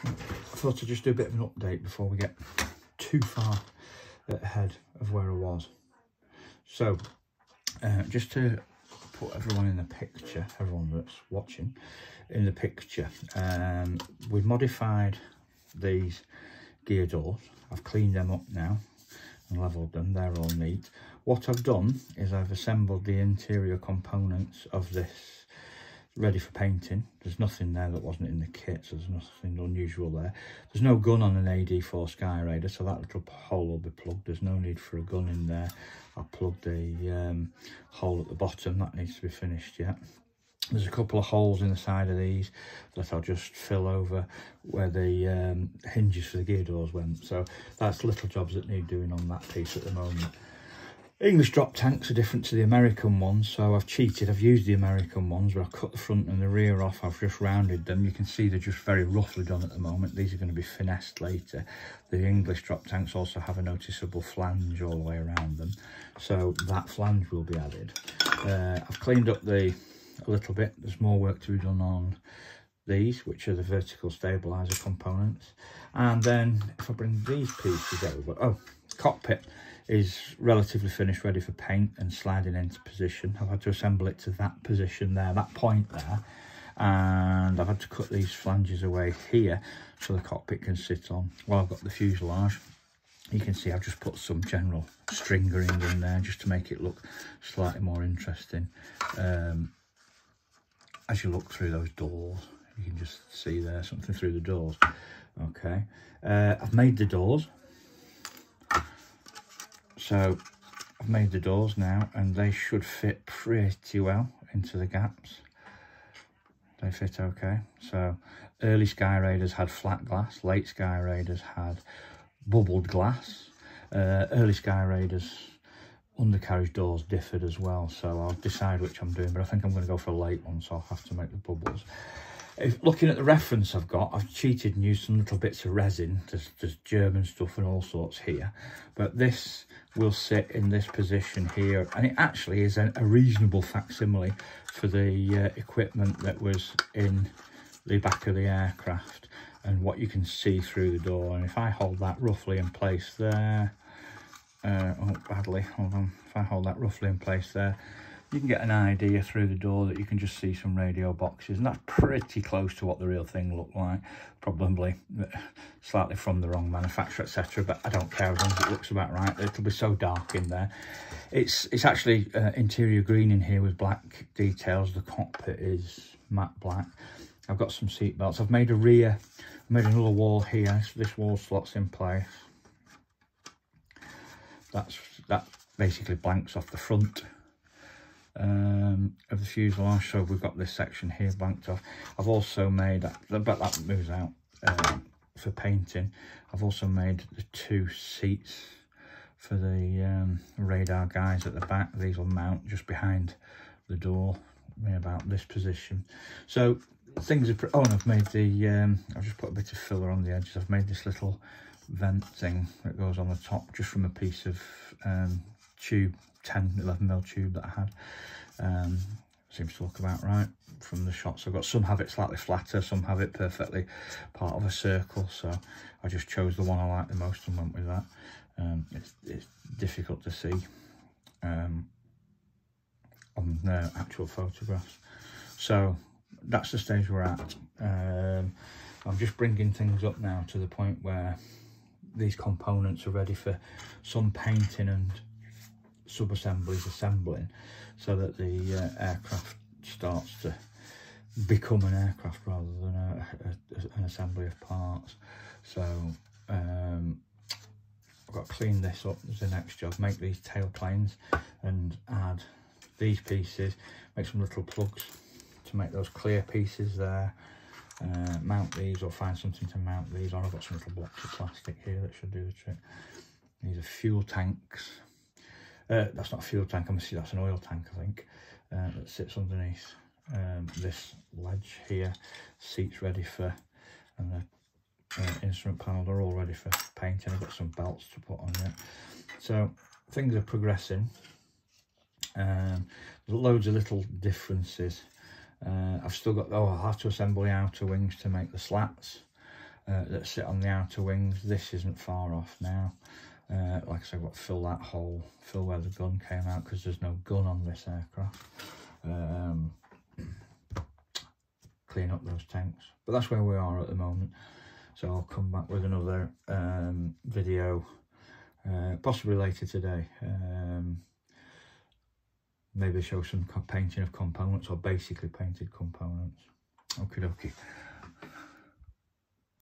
I thought I'd just do a bit of an update before we get too far ahead of where I was. So, just to put everyone in the picture, everyone that's watching in the picture, we've modified these gear doors. I've cleaned them up now and levelled them, they're all neat. What I've done is I've assembled the interior components of this ready for painting. There's nothing there that wasn't in the kit, so there's nothing unusual there. There's no gun on an AD4 Skyraider, so that little hole will be plugged. There's no need for a gun in there. I've plugged the hole at the bottom, that needs to be finished yet. There's a couple of holes in the side of these that I'll just fill over where the hinges for the gear doors went. So that's little jobs that need doing on that piece at the moment. English drop tanks are different to the American ones, so I've cheated. I've used the American ones where I've cut the front and the rear off. I've just rounded them. You can see they're just very roughly done at the moment. These are going to be finessed later. The English drop tanks also have a noticeable flange all the way around them, so that flange will be added. I've cleaned up a little bit. There's more work to be done on these, which are the vertical stabilizer components. And then if I bring these pieces over, cockpit is relatively finished, ready for paint and sliding into position. I've had to assemble it to that position there, that point there, and I've had to cut these flanges away here so the cockpit can sit on. While I've got the fuselage, you can see I've just put some general stringering in there just to make it look slightly more interesting. As you look through those doors, you can just see there something through the doors. Okay, I've made the doors. So I've made the doors now, and they should fit pretty well into the gaps. They fit okay. So early Skyraiders had flat glass, late Skyraiders had bubbled glass. Early Skyraiders undercarriage doors differed as well, so I'll decide which I'm doing, but I think I'm going to go for a late one, so I'll have to make the bubbles. Looking at the reference I've got, I've cheated and used some little bits of resin. There's German stuff and all sorts here, but this will sit in this position here, and it actually is a reasonable facsimile for the equipment that was in the back of the aircraft and what you can see through the door. And if I hold that roughly in place there, hold on, if I hold that roughly in place there, you can get an idea through the door that you can just see some radio boxes, and that's pretty close to what the real thing looked like. Probably slightly from the wrong manufacturer, etc., but I don't care as long as it looks about right. It'll be so dark in there. It's actually interior green in here with black details. The cockpit is matte black. I've got some seat belts. I've made a rear, I made another wall here. So this wall slot's in place. That basically blanks off the front of the fuselage, so we've got this section here blanked off. I've also made, but that moves out for painting. I've also made the two seats for the radar guys at the back. These will mount just behind the door, about this position. So things are and I've made the I've just put a bit of filler on the edges. I've made this little vent thing that goes on the top just from a piece of tube, 11mm tube that I had. Seems to look about right from the shots. I've got some have it slightly flatter, some have it perfectly part of a circle, so I just chose the one I like the most and went with that. It's difficult to see on the actual photographs, so that's the stage we're at. I'm just bringing things up now to the point where these components are ready for some painting and sub-assemblies assembling, so that the aircraft starts to become an aircraft rather than an assembly of parts. So I've got to clean this up as the next job, make these tailplanes and add these pieces, make some little plugs to make those clear pieces there, mount these or find something to mount these on. I've got some little blocks of plastic here that should do the trick. These are fuel tanks. That's not a fuel tank, that's an oil tank, I think, that sits underneath this ledge here. Seats ready for, and the instrument panel, they're all ready for painting. I've got some belts to put on it. So things are progressing. There's loads of little differences. I've still got, I'll have to assemble the outer wings to make the slats. that sit on the outer wings. This isn't far off now. Like I said, I've got to fill that hole, fill where the gun came out, because there's no gun on this aircraft. Clean up those tanks, but that's where we are at the moment. So I'll come back with another video, possibly later today. Maybe show some painting of components, or basically painted components. Okie dokie.